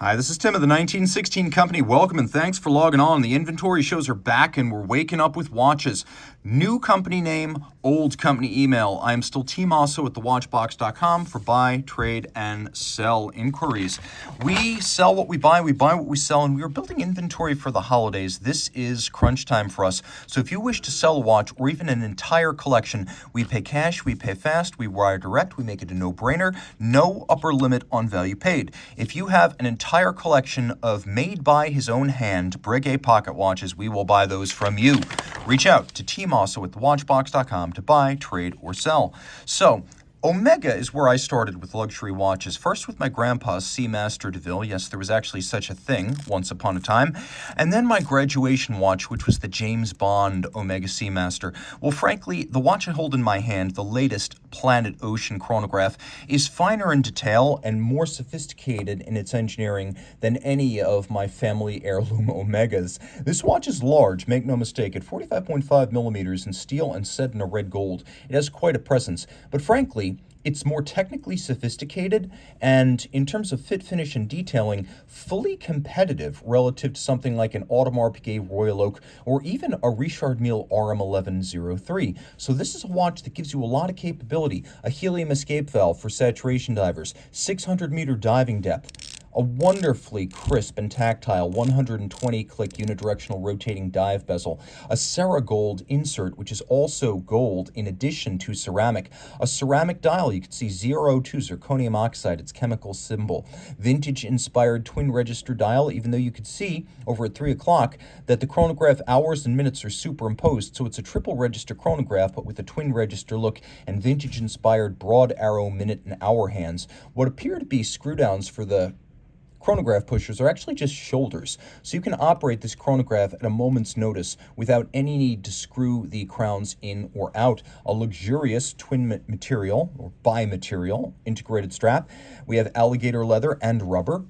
Hi, this is Tim of the 1916 Company. Welcome and thanks for logging on. The inventory shows are back and we're waking up with watches. New company name, old company email. I am still Team Mosso at thewatchbox.com for buy, trade, and sell inquiries. We sell what we buy what we sell, and we are building inventory for the holidays. This is crunch time for us. So if you wish to sell a watch or even an entire collection, we pay cash, we pay fast, we wire direct, we make it a no-brainer, no upper limit on value paid. If you have an entire collection of made by his own hand Breguet pocket watches, we will buy those from you. Reach out to Team Mosso at thewatchbox.com to buy, trade, or sell. So, Omega is where I started with luxury watches. First with my grandpa's Seamaster DeVille. Yes, there was actually such a thing once upon a time. And then my graduation watch, which was the James Bond Omega Seamaster. Well, frankly, the watch I hold in my hand, the latest Planet Ocean chronograph, is finer in detail and more sophisticated in its engineering than any of my family heirloom Omegas. This watch is large, make no mistake, at 45.5 millimeters in steel and set in a red gold. It has quite a presence, but frankly, it's more technically sophisticated and, in terms of fit, finish, and detailing, fully competitive relative to something like an Audemars Piguet Royal Oak or even a Richard Mille RM1103. So this is a watch that gives you a lot of capability, a helium escape valve for saturation divers, 600-meter diving depth, a wonderfully crisp and tactile 120-click unidirectional rotating dive bezel, a Serra Gold insert, which is also gold in addition to ceramic, a ceramic dial. You can see 02 zirconium oxide, its chemical symbol, vintage-inspired twin-register dial, even though you could see over at 3 o'clock that the chronograph hours and minutes are superimposed, so it's a triple-register chronograph, but with a twin-register look and vintage-inspired broad arrow minute and hour hands. What appear to be screw-downs for the chronograph pushers are actually just shoulders, so you can operate this chronograph at a moment's notice without any need to screw the crowns in or out. A luxurious twin material or bi-material integrated strap. We have alligator leather and rubber,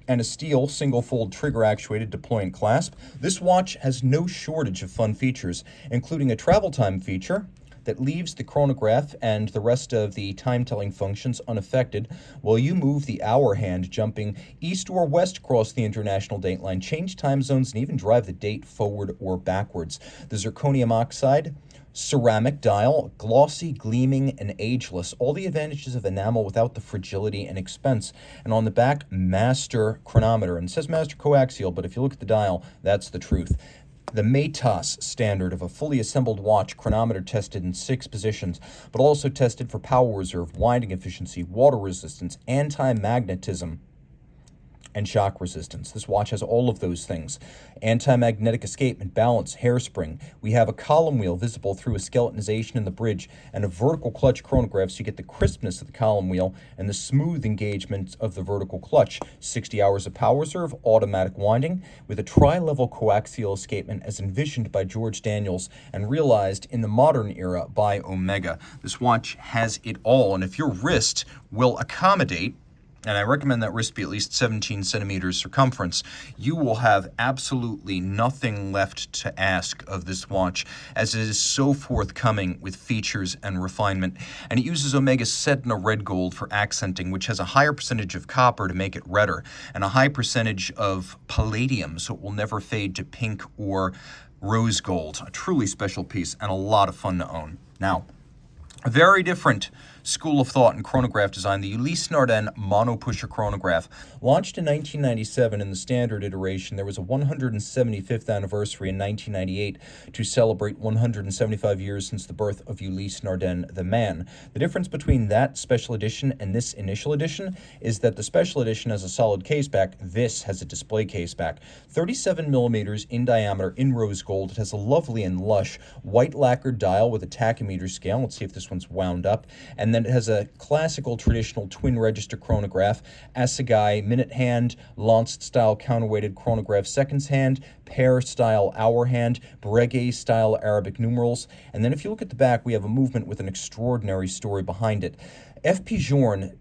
and a steel single-fold trigger-actuated deployant clasp. This watch has no shortage of fun features, including a travel time feature that leaves the chronograph and the rest of the time-telling functions unaffected while you move the hour hand, jumping east or west across the international date line, change time zones, and even drive the date forward or backwards. The zirconium oxide ceramic dial, glossy, gleaming, and ageless. All the advantages of enamel without the fragility and expense. And on the back, master chronometer. And it says master coaxial, but if you look at the dial, that's the truth. The Matas standard of a fully assembled watch, chronometer tested in 6 positions, but also tested for power reserve, winding efficiency, water resistance, anti-magnetism, and shock resistance. This watch has all of those things. Anti-magnetic escapement, balance, hairspring. We have a column wheel visible through a skeletonization in the bridge and a vertical clutch chronograph, so you get the crispness of the column wheel and the smooth engagement of the vertical clutch. 60 hours of power reserve, automatic winding, with a tri-level coaxial escapement as envisioned by George Daniels and realized in the modern era by Omega. This watch has it all, and if your wrist will accommodate, and I recommend that wrist be at least 17 centimeters circumference, you will have absolutely nothing left to ask of this watch, as it is so forthcoming with features and refinement. And it uses Omega set in a red gold for accenting, which has a higher percentage of copper to make it redder, and a high percentage of palladium, so it will never fade to pink or rose gold. A truly special piece and a lot of fun to own. Now, a very different school of thought in chronograph design, the Ulysse Nardin Monopusher chronograph. Launched in 1997 in the standard iteration, there was a 175th anniversary in 1998 to celebrate 175 years since the birth of Ulysse Nardin the man. The difference between that special edition and this initial edition is that the special edition has a solid case back, this has a display case back. 37 millimeters in diameter in rose gold. It has a lovely and lush white lacquered dial with a tachymeter scale. Let's see if this one's wound up. And then it has a classical traditional twin register chronograph, Assegai minute hand, Lanced style counterweighted chronograph seconds hand, pair style hour hand, Breguet style Arabic numerals. And then if you look at the back, we have a movement with an extraordinary story behind it. F. Vacheron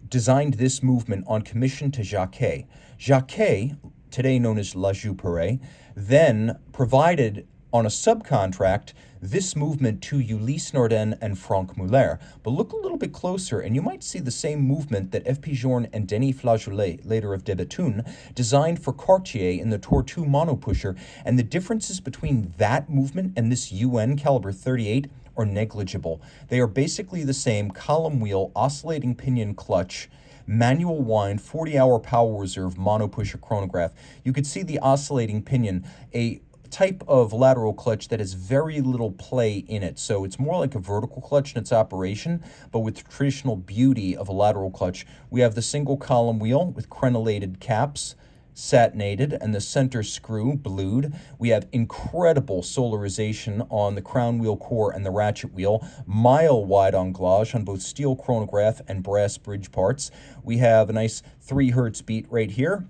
designed this movement on commission to Jaquet. Jaquet, today known as La Jouperet, then provided on a subcontract this movement to Ulysse Nardin and Franck Muller. But look a little bit closer, and you might see the same movement that F. Pigeon and Denis Flageolet, later of De Bethune, designed for Cartier in the Tour 2 Monopusher, and the differences between that movement and this UN caliber 38 are negligible. They are basically the same column wheel, oscillating pinion clutch, manual wind, 40-hour power reserve monopusher chronograph. You could see the oscillating pinion, a type of lateral clutch that has very little play in it. So it's more like a vertical clutch in its operation, but with the traditional beauty of a lateral clutch. We have the single column wheel with crenellated caps, satinated, and the center screw blued. We have incredible solarization on the crown wheel core and the ratchet wheel, mile-wide anglage on both steel chronograph and brass bridge parts. We have a nice 3 hertz beat right here.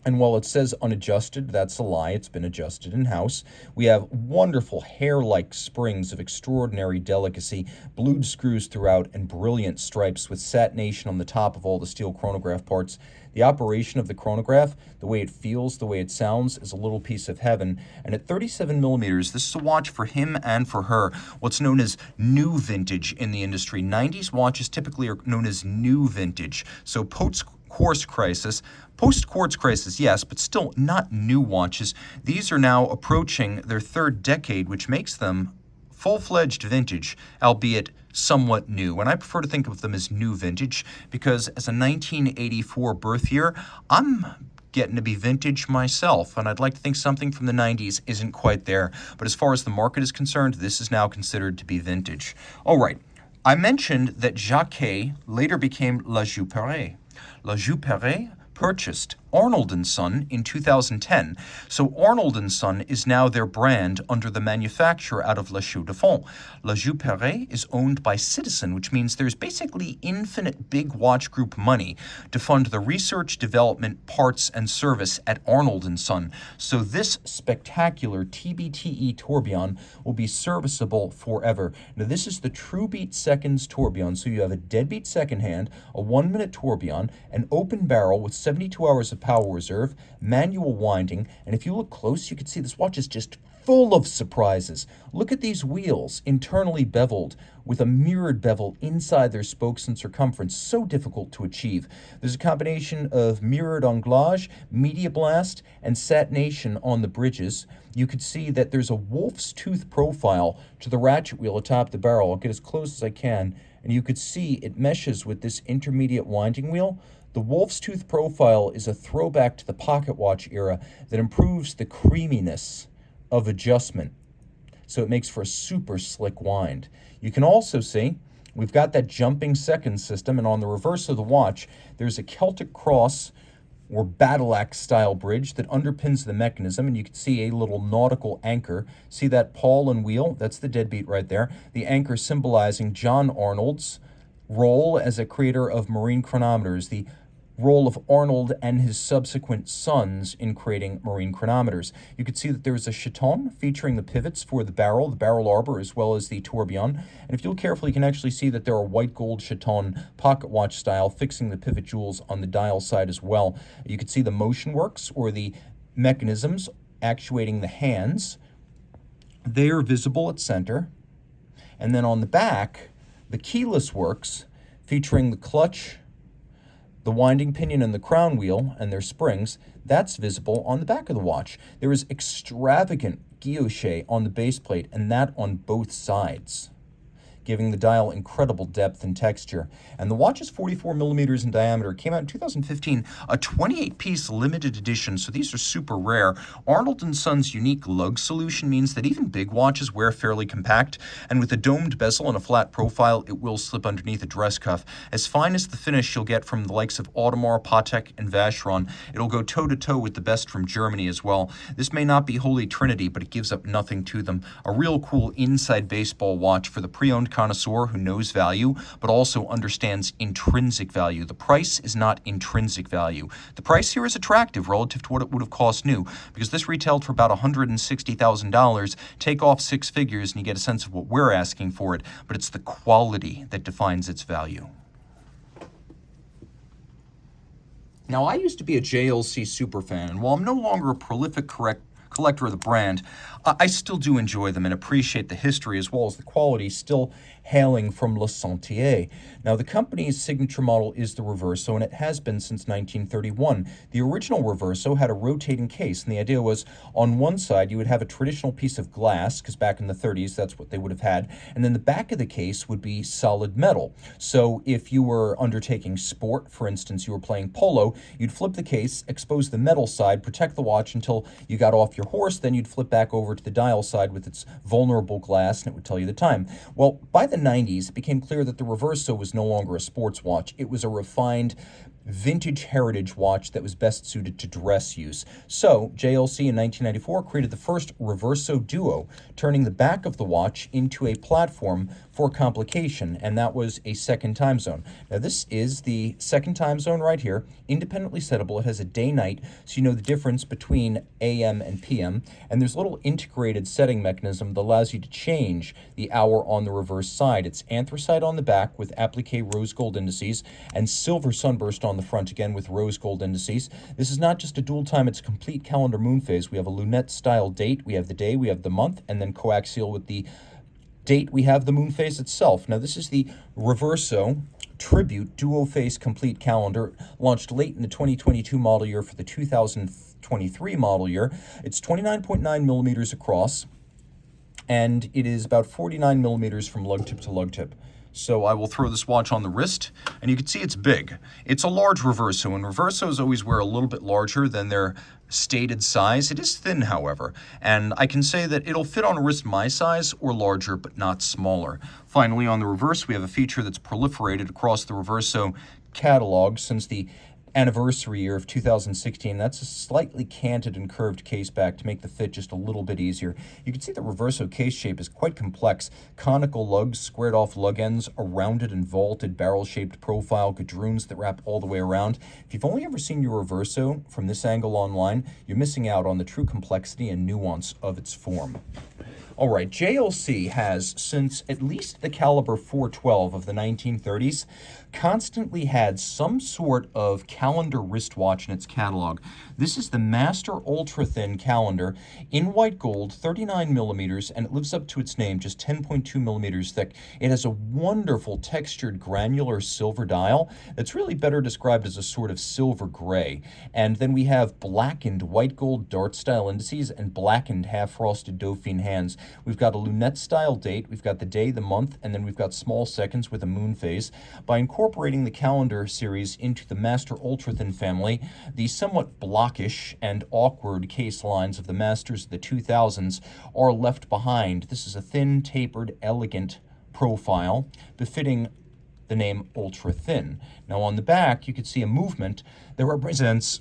And while it says unadjusted, that's a lie. It's been adjusted in-house. We have wonderful hair-like springs of extraordinary delicacy, blued screws throughout, and brilliant stripes with satination on the top of all the steel chronograph parts. The operation of the chronograph, the way it feels, the way it sounds, is a little piece of heaven. And at 37 millimeters, this is a watch for him and for her, what's known as new vintage in the industry. 90s watches typically are known as new vintage. So post-quartz crisis, yes, but still not new watches. These are now approaching their 3rd decade, which makes them full-fledged vintage, albeit somewhat new. And I prefer to think of them as new vintage because as a 1984 birth year, I'm getting to be vintage myself, and I'd like to think something from the 90s isn't quite there. But as far as the market is concerned, this is now considered to be vintage. All right, I mentioned that Jacquet later became La Joux-Perret. La Joux-Perret purchased Arnold and Son in 2010. So Arnold and Son is now their brand under the manufacturer out of La Chaux-de-Fonds. La Joux-Perret is owned by Citizen, which means there's basically infinite big watch group money to fund the research, development, parts, and service at Arnold and Son. So this spectacular TBTE tourbillon will be serviceable forever. Now this is the True Beat Seconds tourbillon. So you have a deadbeat second hand, a 1-minute tourbillon, an open barrel with 72 hours of power reserve, manual winding, and if you look close, you can see this watch is just full of surprises. Look at these wheels, internally beveled, with a mirrored bevel inside their spokes and circumference, so difficult to achieve. There's a combination of mirrored anglage, media blast, and satination on the bridges. You could see that there's a wolf's tooth profile to the ratchet wheel atop the barrel. I'll get as close as I can, and you could see it meshes with this intermediate winding wheel. The wolf's tooth profile is a throwback to the pocket watch era that improves the creaminess of adjustment. So it makes for a super slick wind. You can also see we've got that jumping second system, and on the reverse of the watch, there's a Celtic cross or battle axe style bridge that underpins the mechanism, and you can see a little nautical anchor. See that pawl and wheel? That's the deadbeat right there. The anchor symbolizing John Arnold's role as a creator of marine chronometers, the role of Arnold and his subsequent sons in creating marine chronometers. You can see that there is a chaton featuring the pivots for the barrel arbor, as well as the tourbillon. And if you look carefully, you can actually see that there are white gold chaton pocket watch style fixing the pivot jewels on the dial side as well. You can see the motion works, or the mechanisms actuating the hands. They are visible at center. And then on the back, the keyless works featuring the clutch, the winding pinion, and the crown wheel and their springs. That's visible on the back of the watch. There is extravagant guilloche on the base plate, and that on both sides, giving the dial incredible depth and texture. And the watch is 44 millimeters in diameter. It came out in 2015, a 28-piece limited edition, so these are super rare. Arnold and Son's unique lug solution means that even big watches wear fairly compact, and with a domed bezel and a flat profile, it will slip underneath a dress cuff. As fine as the finish you'll get from the likes of Audemars, Patek, and Vacheron, it'll go toe-to-toe with the best from Germany as well. This may not be Holy Trinity, but it gives up nothing to them. A real cool inside baseball watch for the pre-owned connoisseur who knows value, but also understands intrinsic value. The price is not intrinsic value. The price here is attractive relative to what it would have cost new, because this retailed for about $160,000. Take off 6 figures and you get a sense of what we're asking for it, but it's the quality that defines its value. Now, I used to be a JLC superfan, and while I'm no longer a prolific collector of the brand, I still do enjoy them and appreciate the history as well as the quality still hailing from Le Sentier. Now, the company's signature model is the Reverso, and it has been since 1931. The original Reverso had a rotating case, and the idea was on one side you would have a traditional piece of glass, because back in the 30s that's what they would have had, and then the back of the case would be solid metal. So if you were undertaking sport, for instance, you were playing polo, you'd flip the case, expose the metal side, protect the watch until you got off your horse, then you'd flip back over to the dial side with its vulnerable glass, and it would tell you the time. Well, by the 90s, it became clear that the Reverso was no longer a sports watch. It was a refined vintage heritage watch that was best suited to dress use. So, JLC in 1994 created the first Reverso Duo, turning the back of the watch into a platform for complication, and that was a second time zone. Now, this is the second time zone right here, independently settable. It has a day-night, so you know the difference between AM and PM, and there's a little integrated setting mechanism that allows you to change the hour on the reverse side. It's anthracite on the back with applique rose gold indices, and silver sunburst on the front, again with rose gold indices. This is not just a dual time, it's a complete calendar moon phase. We have a lunette style date, we have the day, we have the month, and then coaxial with the date, we have the moon phase itself. Now, this is the Reverso Tribute Duoface Complete Calendar, launched late in the 2022 model year for the 2023 model year. It's 29.9 millimeters across, and it is about 49 millimeters from lug tip to lug tip. So I will throw this watch on the wrist, and you can see it's big. It's a large Reverso, and Reversos always wear a little bit larger than their stated size. It is thin, however, and I can say that it'll fit on a wrist my size or larger, but not smaller. Finally, on the reverse, we have a feature that's proliferated across the Reverso catalog since the anniversary year of 2016. That's a slightly canted and curved case back to make the fit just a little bit easier. You can see the Reverso case shape is quite complex. Conical lugs, squared off lug ends, a rounded and vaulted barrel-shaped profile, gadroons that wrap all the way around. If you've only ever seen your Reverso from this angle online, you're missing out on the true complexity and nuance of its form. All right, JLC has, since at least the caliber 412 of the 1930s, constantly had some sort of calendar wristwatch in its catalog. This is the Master Ultra Thin Calendar in white gold, 39 millimeters, and it lives up to its name, just 10.2 millimeters thick. It has a wonderful textured granular silver dial that's really better described as a sort of silver gray. And then we have blackened white gold dart style indices and blackened half-frosted Dauphine hands. We've got a lunette style date, we've got the day, the month, and then we've got small seconds with a moon phase. By incorporating the calendar series into the Master Ultra Thin family, the somewhat blockish and awkward case lines of the Masters of the 2000s are left behind. This is a thin, tapered, elegant profile befitting the name Ultra Thin. Now on the back, you can see a movement that represents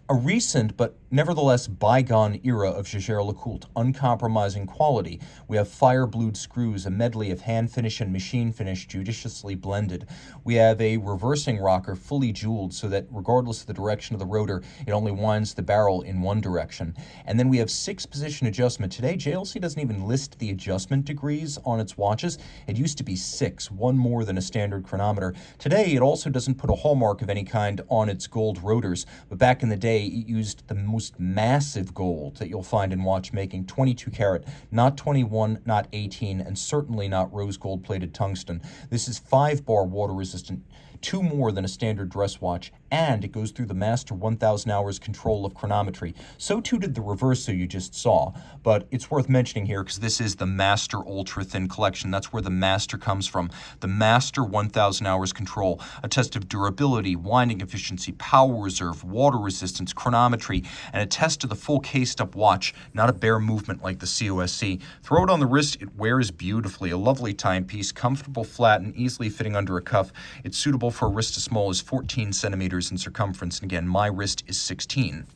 a recent but nevertheless bygone era of Jaeger-LeCoultre, uncompromising quality. We have fire-blued screws, a medley of hand finish and machine finish judiciously blended. We have a reversing rocker fully jeweled so that regardless of the direction of the rotor, it only winds the barrel in one direction. And then we have 6-position adjustment. Today, JLC doesn't even list the adjustment degrees on its watches. It used to be 6, one more than a standard chronometer. Today, it also doesn't put a hallmark of any kind on its gold rotors, but back in the day, it used the most massive gold that you'll find in watchmaking, 22 karat, not 21, not 18, and certainly not rose gold plated tungsten. This is 5-bar water resistant, 2 more than a standard dress watch, and it goes through the Master 1000 hours control of chronometry. So too did the Reverso you just saw, but it's worth mentioning here because this is the Master Ultra Thin Collection. That's where the Master comes from. The Master 1000 hours control, a test of durability, winding efficiency, power reserve, water resistance, chronometry, and a test of the full cased up watch, not a bare movement like the COSC. Throw it on the wrist, it wears beautifully. A lovely timepiece, comfortable, flat, and easily fitting under a cuff. It's suitable for a wrist as small as 14 centimeters in circumference, and again, my wrist is 16.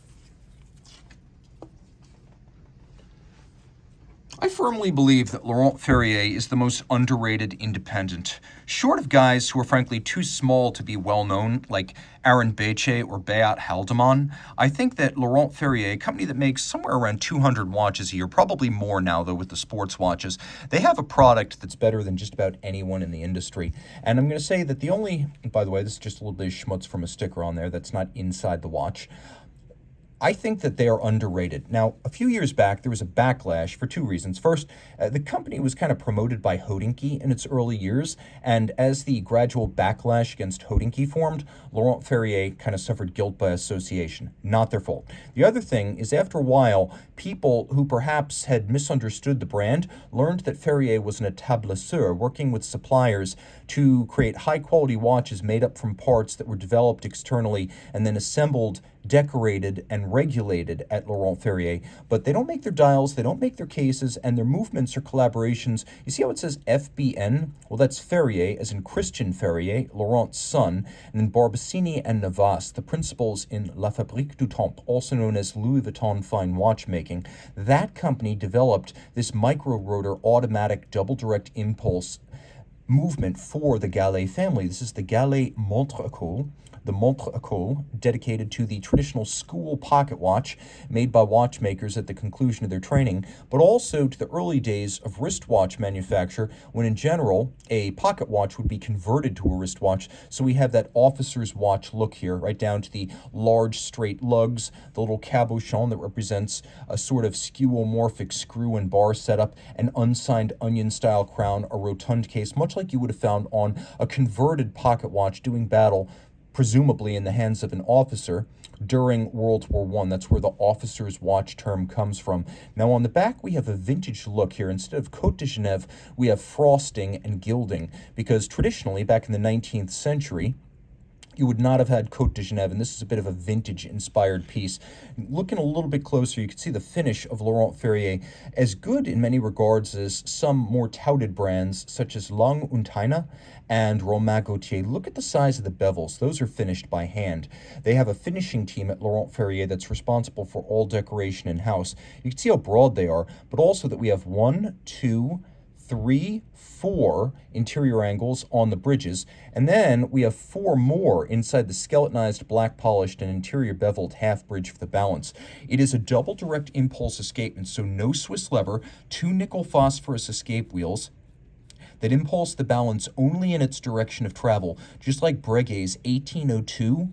I firmly believe that Laurent Ferrier is the most underrated independent. Short of guys who are frankly too small to be well known, like Aaron Beche or Beat Haldeman, I think that Laurent Ferrier, a company that makes somewhere around 200 watches a year, probably more now though with the sports watches, they have a product that's better than just about anyone in the industry. And I'm going to say that the only, by the way, this is just a little bit of schmutz from a sticker on there that's not inside the watch. I think that they are underrated. Now, a few years back, there was a backlash for two reasons. First, the company was kind of promoted by Hodinkee in its early years, and as the gradual backlash against Hodinkee formed, Laurent Ferrier kind of suffered guilt by association. Not their fault. The other thing is, after a while, people who perhaps had misunderstood the brand learned that Ferrier was an établisseur, working with suppliers to create high-quality watches made up from parts that were developed externally and then assembled, decorated, and regulated at Laurent Ferrier. But they don't make their dials, they don't make their cases, and their movements or collaborations. You see how it says FBN? Well, that's Ferrier, as in Christian Ferrier, Laurent's son, and then Barbacini and Navas, the principals in La Fabrique du Temps, also known as Louis Vuitton fine watchmaking. That company developed this micro-rotor automatic double direct impulse movement for the Galet family. This is the Galet Montre, the Montre Ecole, dedicated to the traditional school pocket watch made by watchmakers at the conclusion of their training, but also to the early days of wristwatch manufacture, when in general a pocket watch would be converted to a wristwatch. So we have that officer's watch look here, right down to the large straight lugs, the little cabochon that represents a sort of skeuomorphic screw and bar setup, an unsigned onion-style crown, a rotund case, much like you would have found on a converted pocket watch doing battle, presumably in the hands of an officer during World War I. That's where the officer's watch term comes from. Now on the back we have a vintage look here. Instead of Côte de Genève, we have frosting and gilding, because traditionally back in the 19th century, you would not have had Côte de Genève, and this is a bit of a vintage-inspired piece. Looking a little bit closer, you can see the finish of Laurent Ferrier, as good in many regards as some more touted brands, such as Lange und Son and Romain Gauthier. Look at the size of the bevels. Those are finished by hand. They have a finishing team at Laurent Ferrier that's responsible for all decoration in-house. You can see how broad they are, but also that we have 1, 2, 3, 4 interior angles on the bridges, and then we have 4 more inside the skeletonized, black polished, and interior beveled half bridge for the balance. It is a double direct impulse escapement, so no Swiss lever, 2 nickel phosphorus escape wheels that impulse the balance only in its direction of travel, just like Breguet's 1802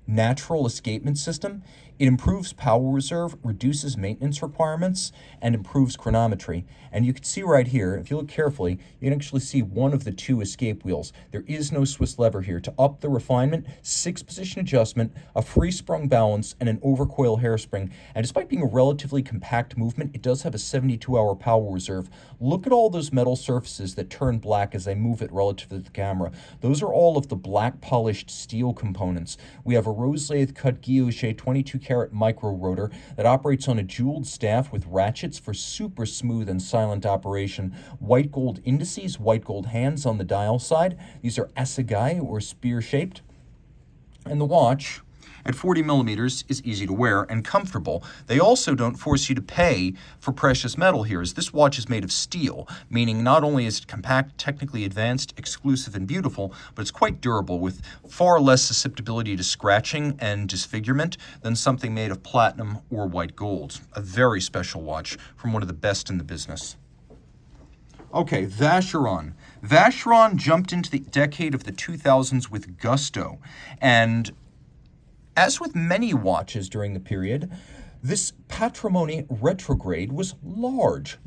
natural escapement system. It improves power reserve, reduces maintenance requirements, and improves chronometry. And you can see right here, if you look carefully, you can actually see one of the 2 escape wheels. There is no Swiss lever here. To up the refinement, 6-position adjustment, a free-sprung balance, and an overcoil hairspring. And despite being a relatively compact movement, it does have a 72-hour power reserve. Look at all those metal surfaces that turn black as I move it relative to the camera. Those are all of the black polished steel components. We have a rose lathe cut guilloche 22-carat micro rotor that operates on a jeweled staff with ratchets for super smooth and silent operation. White gold indices, white gold hands on the dial side. These are assegai or spear shaped. And the watch at 40 millimeters is easy to wear and comfortable. They also don't force you to pay for precious metal here, as this watch is made of steel, meaning not only is it compact, technically advanced, exclusive, and beautiful, but it's quite durable, with far less susceptibility to scratching and disfigurement than something made of platinum or white gold. A very special watch from one of the best in the business. Okay, Vacheron. Vacheron jumped into the decade of the 2000s with gusto, and as with many watches during the period, this patrimony retrograde was large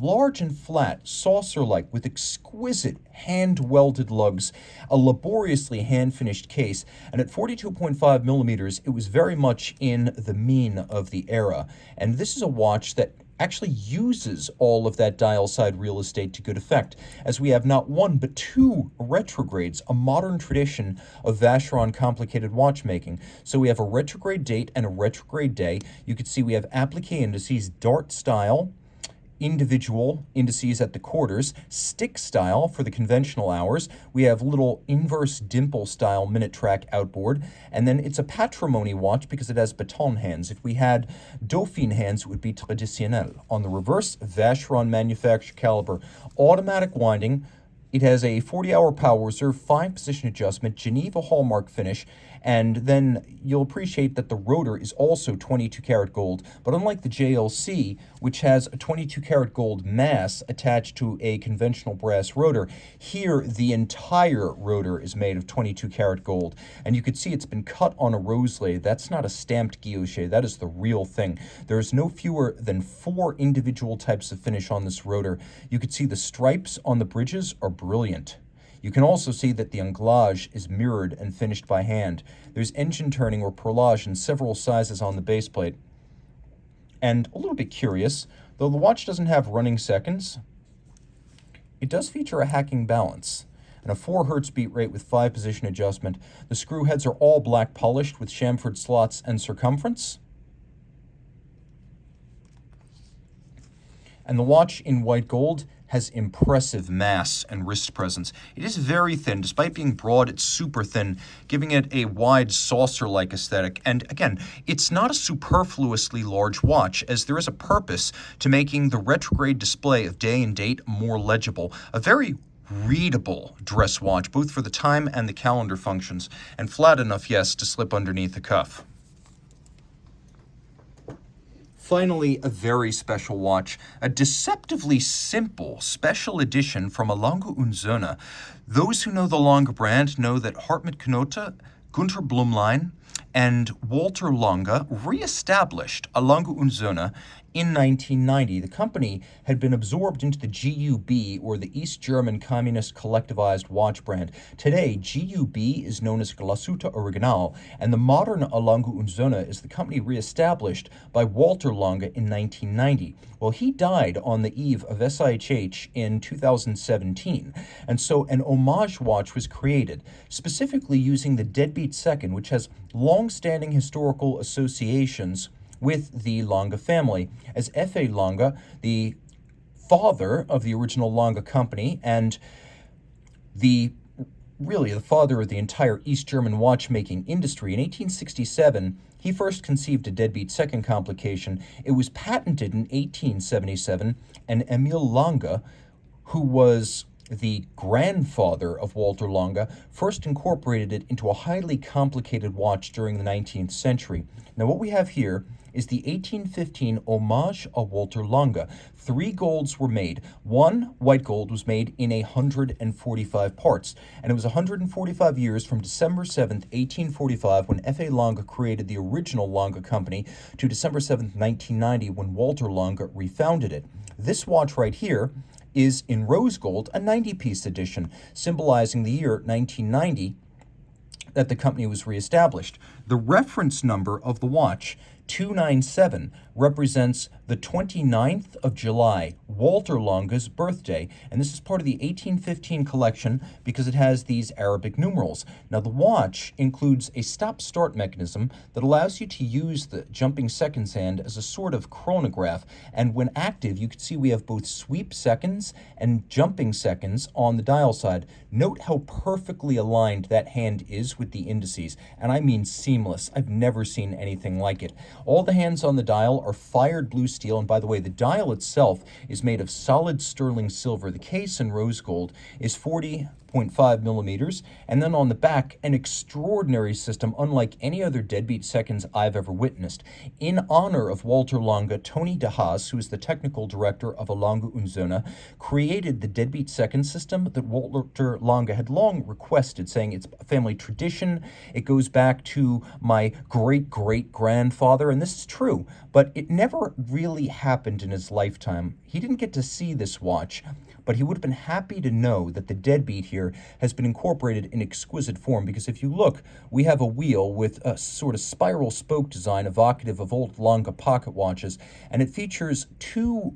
and flat, saucer-like, with exquisite hand-welded lugs, a laboriously hand-finished case, and at 42.5 millimeters, it was very much in the mien of the era. And this is a watch that actually uses all of that dial side real estate to good effect, as we have not 1 but 2 retrogrades, a modern tradition of Vacheron complicated watchmaking. So we have a retrograde date and a retrograde day. You can see we have applique indices, dart style, individual indices at the quarters, stick style for the conventional hours. We have little inverse dimple style minute track outboard, and then it's a patrimony watch because it has baton hands. If we had Dauphine hands, it would be traditionnel. On the reverse, Vacheron manufactured caliber, automatic winding. It has a 40-hour power reserve, 5-position adjustment, Geneva hallmark finish, And then you'll appreciate that the rotor is also 22 karat gold, but unlike the JLC, which has a 22 karat gold mass attached to a conventional brass rotor, here the entire rotor is made of 22 karat gold. And you can see it's been cut on a rose lathe. That's not a stamped guilloche, that is the real thing. There's no fewer than 4 individual types of finish on this rotor. You can see the stripes on the bridges are brilliant. You can also see that the anglage is mirrored and finished by hand. There's engine turning or perlage in several sizes on the base plate. And a little bit curious, though the watch doesn't have running seconds, it does feature a hacking balance and a 4 Hz beat rate with 5 position adjustment. The screw heads are all black polished with chamfered slots and circumference. And the watch in white gold has impressive mass and wrist presence. It is very thin. Despite being broad, it's super thin, giving it a wide saucer-like aesthetic. And again, it's not a superfluously large watch, as there is a purpose to making the retrograde display of day and date more legible. A very readable dress watch, both for the time and the calendar functions, and flat enough, yes, to slip underneath the cuff. Finally, a very special watch, a deceptively simple special edition from Lange und Söhne. Those who know the Lange brand know that Hartmut Knote, Günter Blümlein, and Walter Lange re-established Lange und Söhne in 1990. The company had been absorbed into the GUB, or the East German Communist collectivized watch brand. Today, GUB is known as Glashütte Original, and the modern Lange und Söhne is the company re-established by Walter Lange in 1990. Well, he died on the eve of SIHH in 2017, and so an homage watch was created, specifically using the deadbeat second, which has long-standing historical associations with the Lange family, as F.A. Lange, the father of the original Lange company and really the father of the entire East German watchmaking industry. In 1867, he first conceived a deadbeat second complication. It was patented in 1877, and Emil Lange, who was the grandfather of Walter Lange, first incorporated it into a highly complicated watch during the 19th century. Now, what we have here is the 1815 Homage à Walter Lange. 3 golds were made. 1 white gold was made in 145 parts, and it was 145 years from December 7th, 1845, when F.A. Lange created the original Lange company, to December 7th, 1990, when Walter Lange refounded it. This watch right here is in rose gold, a 90-piece edition, symbolizing the year 1990 that the company was reestablished. The reference number of the watch, 297, represents the 29th of July, Walter Lange's birthday, and this is part of the 1815 collection because it has these Arabic numerals. Now, the watch includes a stop-start mechanism that allows you to use the jumping seconds hand as a sort of chronograph, and when active, you can see we have both sweep seconds and jumping seconds on the dial side. Note how perfectly aligned that hand is with the indices, and I mean seamless. I've never seen anything like it. All the hands on the dial are fired blue steel, and by the way, the dial itself is made of solid sterling silver. The case in rose gold is 40.5 millimeters, and then on the back, an extraordinary system unlike any other deadbeat seconds I've ever witnessed. In honor of Walter Lange, Tony de Haas, who is the technical director of Lange und Söhne, created the deadbeat second system that Walter Lange had long requested, saying it's a family tradition, it goes back to my great-great-grandfather, and this is true, but it never really happened in his lifetime. He didn't get to see this watch, but he would have been happy to know that the deadbeat here has been incorporated in exquisite form, because if you look, we have a wheel with a sort of spiral spoke design evocative of old Lange pocket watches, and it features 2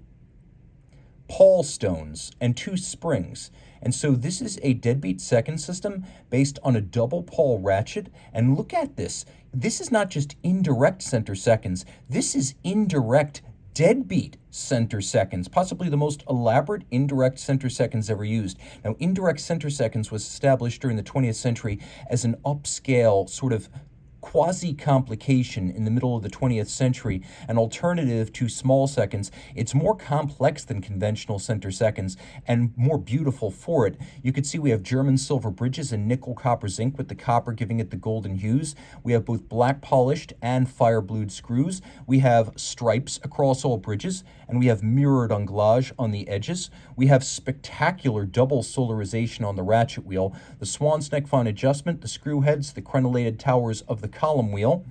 pawl stones and 2 springs. And so this is a deadbeat second system based on a double pawl ratchet. And look at this. This is not just indirect center seconds. This is indirect deadbeat center seconds, possibly the most elaborate indirect center seconds ever used. Now, indirect center seconds was established during the 20th century as an upscale sort of quasi-complication in the middle of the 20th century, an alternative to small seconds. It's more complex than conventional center seconds and more beautiful for it. You can see we have German silver bridges and nickel copper zinc with the copper giving it the golden hues. We have both black polished and fire blued screws. We have stripes across all bridges, and we have mirrored anglage on the edges. We have spectacular double solarization on the ratchet wheel, the swan's neck fine adjustment, the screw heads, the crenellated towers of the column wheel,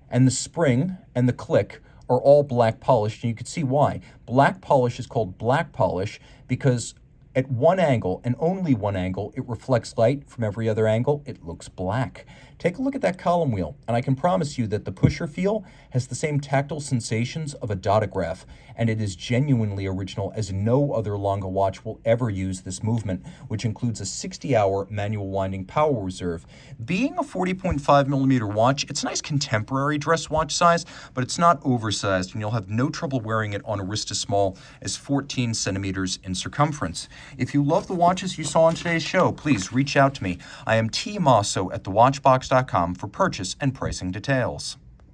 and the spring and the click are all black polished, and you can see why. Black polish is called black polish because at one angle, and only one angle, it reflects light. From every other angle, it looks black. Take a look at that column wheel, and I can promise you that the pusher feel has the same tactile sensations of a dotograph, and it is genuinely original, as no other Lange watch will ever use this movement, which includes a 60-hour manual winding power reserve. Being a 40.5 millimeter watch, it's a nice contemporary dress watch size, but it's not oversized, and you'll have no trouble wearing it on a wrist as small as 14 centimeters in circumference. If you love the watches you saw on today's show, please reach out to me. I am Team Mosso at thewatchbox.com for purchase and pricing details.